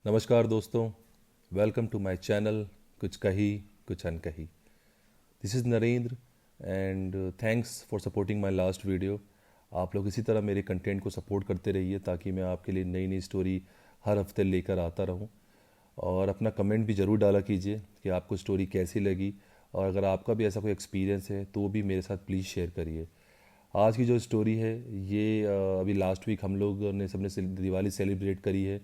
नमस्कार दोस्तों, welcome to my channel कुछ कही कुछ अनकही। This is Narendra and thanks for supporting my last video. आप लोग इसी तरह मेरे कंटेंट को सपोर्ट करते रहिए ताकि मैं आपके लिए नई नई स्टोरी हर हफ्ते लेकर आता रहूं। और अपना कमेंट भी ज़रूर डाला कीजिए कि आपको स्टोरी कैसी लगी, और अगर आपका भी ऐसा कोई एक्सपीरियंस है तो वो भी मेरे साथ प्लीज़ शेयर करिए। आज की जो स्टोरी है ये अभी लास्ट वीक हम लोग ने सबने दिवाली सेलिब्रेट करी है,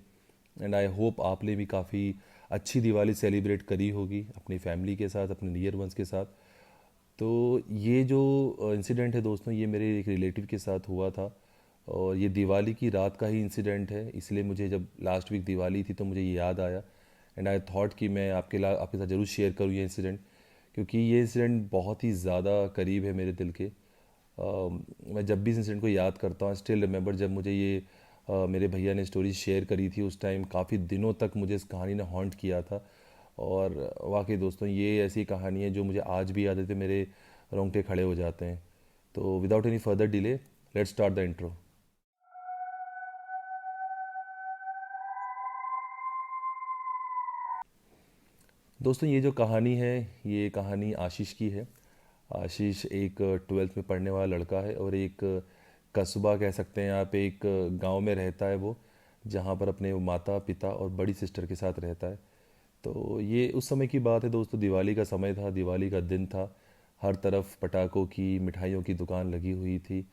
एंड आई होप आपने भी काफ़ी अच्छी दिवाली सेलिब्रेट करी होगी अपनी फैमिली के साथ, अपने नियर वंस के साथ। तो ये जो इंसिडेंट है दोस्तों, ये मेरे एक रिलेटिव के साथ हुआ था, और ये दिवाली की रात का ही इंसिडेंट है। इसलिए मुझे जब लास्ट वीक दिवाली थी तो मुझे ये याद आया, एंड आई थॉट कि मैं आपके साथ ज़रूर शेयर करूँ ये इंसिडेंट, क्योंकि ये इंसिडेंट बहुत ही ज़्यादा करीब है मेरे दिल के। मैं जब भी इस इंसिडेंट को याद करता हूँ, स्टिल रिमेंबर जब मुझे ये मेरे भैया ने स्टोरी शेयर करी थी उस टाइम, काफ़ी दिनों तक मुझे इस कहानी ने हॉन्ट किया था। और वाकई दोस्तों, ये ऐसी कहानी है जो मुझे आज भी याद है, मेरे रोंगटे खड़े हो जाते हैं। तो without any further delay, let's start the intro. दोस्तों, ये जो कहानी है ये कहानी आशीष की है। आशीष एक 12th में पढ़ने वाला लड़का है, और एक कस्बा कह सकते हैं आप, एक गांव में रहता है वो, जहाँ पर अपने माता पिता और बड़ी सिस्टर के साथ रहता है। तो ये उस समय की बात है दोस्तों, दिवाली का समय था, दिवाली का दिन था। हर तरफ पटाखों की, मिठाइयों की दुकान लगी हुई थी।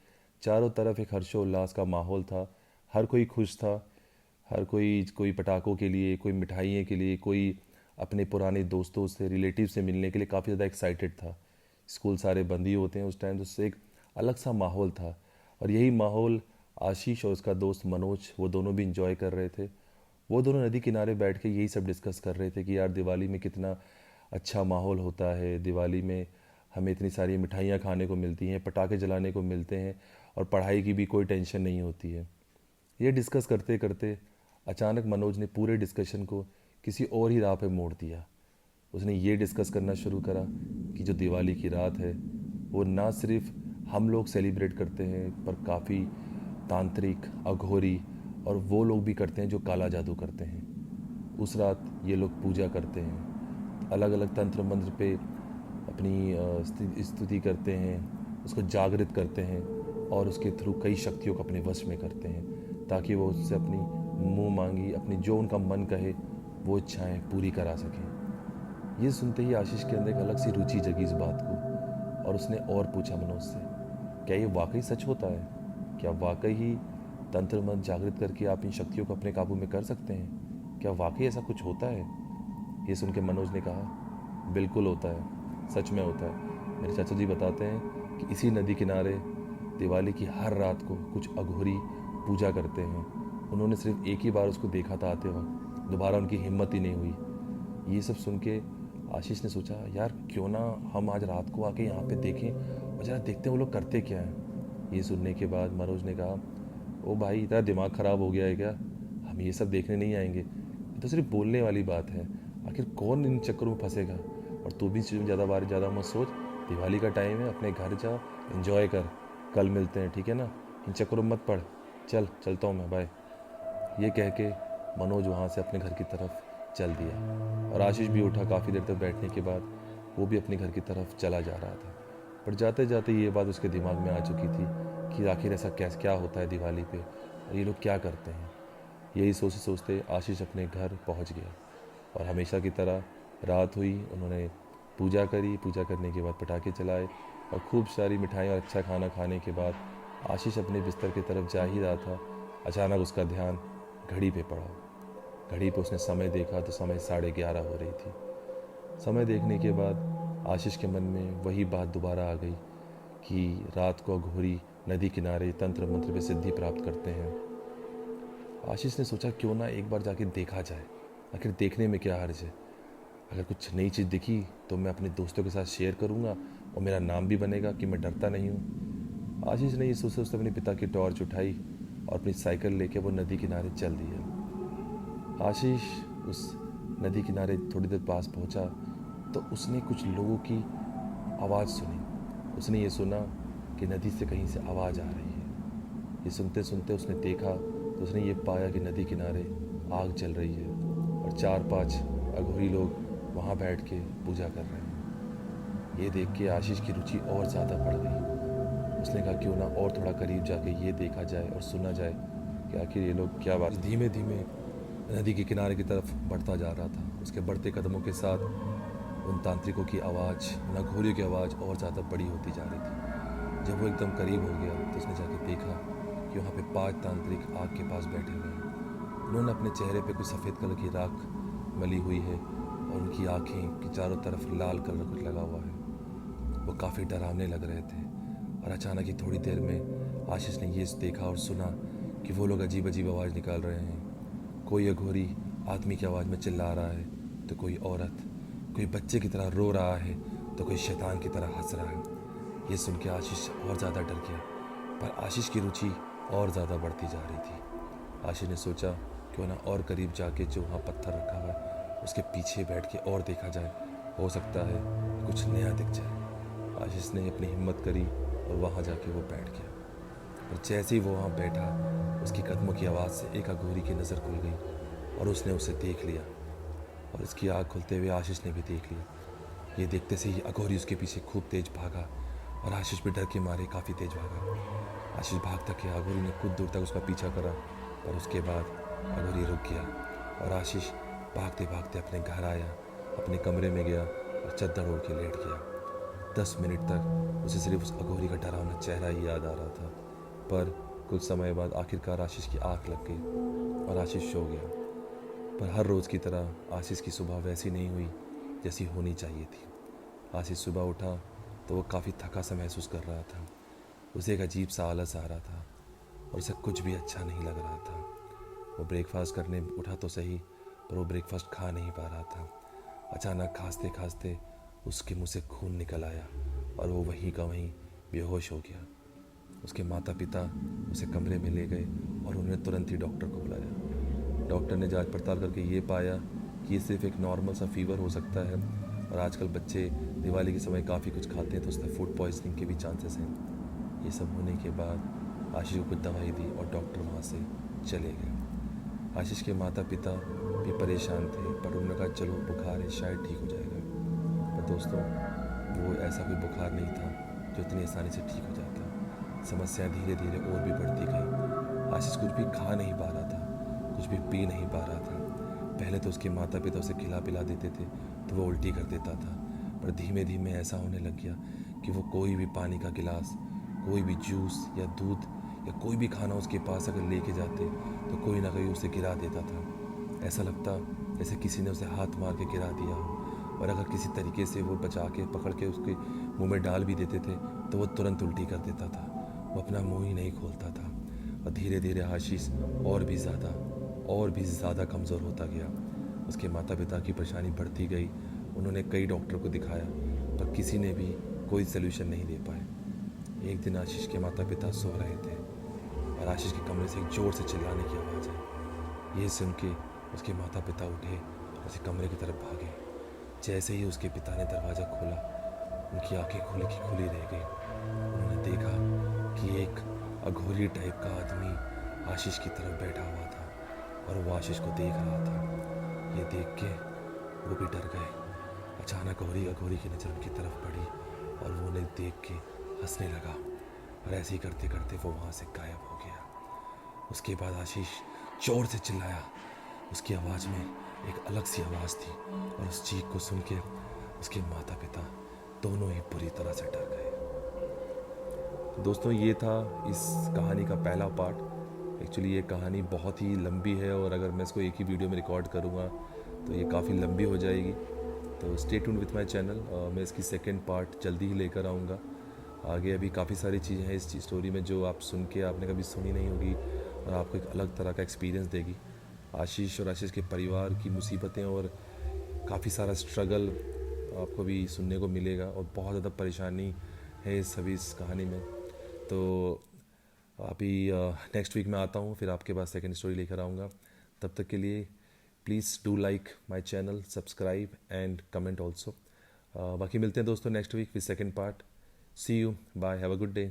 चारों तरफ एक हर्षोल्लास का माहौल था। हर कोई खुश था। हर कोई कोई पटाखों के लिए, कोई मिठाइयों के लिए, कोई अपने पुराने दोस्तों से, रिलेटिव से मिलने के लिए काफ़ी ज़्यादा एक्साइटेड था। स्कूल सारे बंद ही होते हैं उस टाइम, तो उससे एक अलग सा माहौल था। और यही माहौल आशीष और उसका दोस्त मनोज, वो दोनों भी इंजॉय कर रहे थे। वो दोनों नदी किनारे बैठ के यही सब डिस्कस कर रहे थे कि यार दिवाली में कितना अच्छा माहौल होता है, दिवाली में हमें इतनी सारी मिठाइयाँ खाने को मिलती हैं, पटाखे जलाने को मिलते हैं, और पढ़ाई की भी कोई टेंशन नहीं होती है। ये डिस्कस करते करते अचानक मनोज ने पूरे डिस्कशन को किसी और ही राह पे मोड़ दिया। उसने ये डिस्कस करना शुरू करा कि जो दिवाली की रात है वो ना सिर्फ हम लोग सेलिब्रेट करते हैं, पर काफ़ी तांत्रिक, अघोरी और वो लोग भी करते हैं जो काला जादू करते हैं। उस रात ये लोग पूजा करते हैं, अलग अलग तंत्र मंत्र पे अपनी स्तुति करते हैं, उसको जागृत करते हैं, और उसके थ्रू कई शक्तियों को अपने वश में करते हैं, ताकि वो उससे अपनी मुंह मांगी, अपनी जो उनका मन कहे वो इच्छाएं पूरी करा सकें। ये सुनते ही आशीष के अंदर एक अलग सी रुचि जगी इस बात को, और उसने और पूछा मनोज से, क्या ये वाकई सच होता है? क्या वाकई ही तंत्र मंत्र जागृत करके आप इन शक्तियों को अपने काबू में कर सकते हैं? क्या वाकई ऐसा कुछ होता है? ये सुन के मनोज ने कहा, बिल्कुल होता है, सच में होता है। मेरे चाचा जी बताते हैं कि इसी नदी किनारे दिवाली की हर रात को कुछ अघोरी पूजा करते हैं। उन्होंने सिर्फ एक ही बार उसको देखा था आते वक्त, दोबारा उनकी हिम्मत ही नहीं हुई। ये सब सुन के आशीष ने सोचा, यार क्यों ना हम आज रात को आके यहाँ पे देखें और ज़रा देखते हैं वो लोग करते क्या हैं। ये सुनने के बाद मनोज ने कहा, ओ भाई, तेरा दिमाग ख़राब हो गया है क्या? हम ये सब देखने नहीं आएंगे, ये तो सिर्फ बोलने वाली बात है। आखिर कौन इन चक्करों में फंसेगा? और तू भी ज़्यादा मत सोच, दिवाली का टाइम है, अपने घर जा, एंजॉय कर, कल मिलते हैं, ठीक है ना? इन चक्करों में मत पड़, चलता हूँ मैं, बाय। ये कह के मनोज वहाँ से अपने घर की तरफ चल दिया, और आशीष भी उठा। काफ़ी देर तक बैठने के बाद वो भी अपने घर की तरफ चला जा रहा था। पर जाते जाते ये बात उसके दिमाग में आ चुकी थी कि आखिर ऐसा क्या होता है दिवाली पे, और ये लोग क्या करते हैं। यही सोचते सोचते आशीष अपने घर पहुंच गया, और हमेशा की तरह रात हुई। उन्होंने पूजा करी, पूजा करने के बाद पटाखे चलाए, और खूब सारी मिठाई और अच्छा खाना खाने के बाद आशीष अपने बिस्तर की तरफ जा ही रहा था। अचानक उसका ध्यान घड़ी पे पड़ा। घड़ी पे उसने समय देखा तो समय 11:30 हो रही थी। समय देखने के बाद आशीष के मन में वही बात दोबारा आ गई कि रात को अघोरी नदी किनारे तंत्र मंत्र पे सिद्धि प्राप्त करते हैं। आशीष ने सोचा, क्यों ना एक बार जाके देखा जाए, आखिर देखने में क्या हर्ज है। अगर कुछ नई चीज़ दिखी तो मैं अपने दोस्तों के साथ शेयर करूँगा, और मेरा नाम भी बनेगा कि मैं डरता नहीं हूँ। आशीष ने ये सोचते उसने अपने पिता की टॉर्च उठाई और अपनी साइकिल लेके वो नदी किनारे चल दिया। आशीष उस नदी किनारे थोड़ी देर पास पहुँचा तो उसने कुछ लोगों की आवाज़ सुनी। उसने ये सुना कि नदी से कहीं से आवाज़ आ रही है। ये सुनते सुनते उसने देखा तो उसने ये पाया कि नदी किनारे आग जल रही है। और 4-5 अघोरी लोग वहाँ बैठ के पूजा कर रहे हैं। ये देख के आशीष की रुचि और ज़्यादा बढ़ गई। उसने कहा क्यों ना और थोड़ा करीब जाके ये देखा जाए और सुना जाए कि आखिर ये लोग क्या बात। धीमे धीमे नदी के किनारे की तरफ बढ़ता जा रहा था। उसके बढ़ते कदमों के साथ उन तांत्रिकों की आवाज़, उन अघोरियों की आवाज़ और ज़्यादा बड़ी होती जा रही थी। जब वो एकदम करीब हो गया तो उसने जाके देखा कि वहाँ पे 5 तांत्रिक आग के पास बैठे हुए हैं। उन्होंने अपने चेहरे पे कुछ सफ़ेद कलर की राख मली हुई है और उनकी आँखें की चारों तरफ लाल कलर कुछ लगा हुआ है। वो काफ़ी डरावने लग रहे थे। और अचानक ही थोड़ी देर में आशीष ने ये देखा और सुना कि वो लोग अजीब अजीब आवाज़ निकाल रहे हैं। कोई अघोरी आदमी की आवाज़ में चिल्ला रहा है, तो कोई औरत, कोई बच्चे की तरह रो रहा है, तो कोई शैतान की तरह हंस रहा है। ये सुन के आशीष और ज़्यादा डर गया, पर आशीष की रुचि और ज़्यादा बढ़ती जा रही थी। आशीष ने सोचा क्यों ना और करीब जाके जो वहाँ पत्थर रखा हुआ है उसके पीछे बैठ के और देखा जाए, हो सकता है कुछ नया दिख जाए। आशीष ने अपनी हिम्मत करी और वहाँ जाके वो बैठ गया। और जैसे ही वो वहाँ बैठा, उसकी कदमों की आवाज़ से एक अघोरी की नज़र खुल गई और उसने उसे देख लिया। और उसकी आँख खुलते हुए आशीष ने भी देख लिया। ये देखते से ही अघोरी उसके पीछे खूब तेज भागा और आशीष भी डर के मारे काफ़ी तेज भागा। आशीष भागता गया, अघोरी ने कुछ दूर तक उसका पीछा करा, पर उसके बाद अघोरी रुक गया और आशीष भागते भागते अपने घर आया, अपने कमरे में गया और चद्दर ओढ़ के लेट गया। 10 मिनट तक उसे सिर्फ उस अघोरी का डरावना चेहरा ही याद आ रहा था। पर कुछ समय बाद आखिरकार आशीष की आँख लग गई और आशीष सो गया। पर हर रोज़ की तरह आशीष की सुबह वैसी नहीं हुई जैसी होनी चाहिए थी। आशीष सुबह उठा तो वो काफ़ी थका सा महसूस कर रहा था। उसे एक अजीब सा आलस आ रहा था और उसे कुछ भी अच्छा नहीं लग रहा था। वो ब्रेकफास्ट करने उठा तो सही, पर वो ब्रेकफास्ट खा नहीं पा रहा था। अचानक खांसते खांसते उसके मुंह से खून निकल आया और वो वहीं का वहीं बेहोश हो गया। उसके माता पिता उसे कमरे में ले गए और उन्होंने तुरंत ही डॉक्टर को बुलाया। डॉक्टर ने जांच पड़ताल करके ये पाया कि ये सिर्फ एक नॉर्मल सा फीवर हो सकता है और आजकल बच्चे दिवाली के समय काफ़ी कुछ खाते हैं तो उसमें फूड पॉइजनिंग के भी चांसेस हैं। ये सब होने के बाद आशीष को कुछ दवाई दी और डॉक्टर वहाँ से चले गए। आशीष के माता पिता भी परेशान थे, पर उन्होंने कहा चलो बुखार है, शायद ठीक हो जाएगा। पर दोस्तों, वो ऐसा कोई बुखार नहीं था जो इतनी आसानी से ठीक हो जाता। समस्याएं धीरे धीरे और भी बढ़ती गई। आशीष कुछ भी खा नहीं पा रहा था, कुछ भी पी नहीं पा रहा था। पहले तो उसके माता पिता उसे खिला पिला देते थे तो वो उल्टी कर देता था, पर धीमे धीमे ऐसा होने लग गया कि वो कोई भी पानी का गिलास, कोई भी जूस या दूध या कोई भी खाना उसके पास अगर लेके जाते तो कोई ना कोई उसे गिरा देता था। ऐसा लगता जैसे किसी ने उसे हाथ मार के गिरा दिया हो, और अगर किसी तरीके से वो बचा के पकड़ के उसके मुंह में डाल भी देते थे तो वो तुरंत उल्टी कर देता था। वो अपना मुंह ही नहीं खोलता था और धीरे धीरे आशीष और भी ज़्यादा कमज़ोर होता गया। उसके माता पिता की परेशानी बढ़ती गई। उन्होंने कई डॉक्टर को दिखाया, पर किसी ने भी कोई सलूशन नहीं दे पाए। एक दिन आशीष के माता पिता सो रहे थे और आशीष के कमरे से एक ज़ोर से चिल्लाने की आवाज़ आई। ये सुन के उसके माता पिता उठे और उसे कमरे की तरफ भागे। जैसे ही उसके पिता ने दरवाज़ा खोला, उनकी आंखें खुली की खुली रह गई। उन्होंने देखा कि एक अघोरी टाइप का आदमी आशीष की तरफ बैठा हुआ था और वो आशीष को देख रहा था। ये देख के वो भी डर गए। अचानक अघोरी की नज़र उनकी तरफ पड़ी और वो उन्हें देख के हंसने लगा और ऐसे ही करते करते वो वहाँ से गायब हो गया। उसके बाद आशीष जोर से चिल्लाया। उसकी आवाज़ में एक अलग सी आवाज़ थी और उस चीख को सुन के उसके माता पिता दोनों ही बुरी तरह से डर गए। दोस्तों, ये था इस कहानी का पहला पार्ट। एक्चुअली ये कहानी बहुत ही लंबी है और अगर मैं इसको एक ही वीडियो में रिकॉर्ड करूँगा तो ये काफ़ी लंबी हो जाएगी। तो stay tuned with my channel. मैं इसकी सेकंड पार्ट जल्दी ही लेकर आऊँगा। आगे अभी काफ़ी सारी चीज़ें हैं इस स्टोरी में जो आप सुन के आपने कभी सुनी नहीं होगी और आपको एक अलग तरह का एक्सपीरियंस देगी। आशीष और आशीष के परिवार की मुसीबतें और काफ़ी सारा स्ट्रगल आपको भी सुनने को मिलेगा और बहुत ज़्यादा परेशानी है इस सभी इस कहानी में। तो अभी नेक्स्ट वीक में आता हूँ, फिर आपके पास सेकंड स्टोरी लेकर आऊँगा। तब तक के लिए please do like my channel, subscribe and comment also. बाकी मिलते हैं दोस्तों next week with second part. See you, bye, have a good day.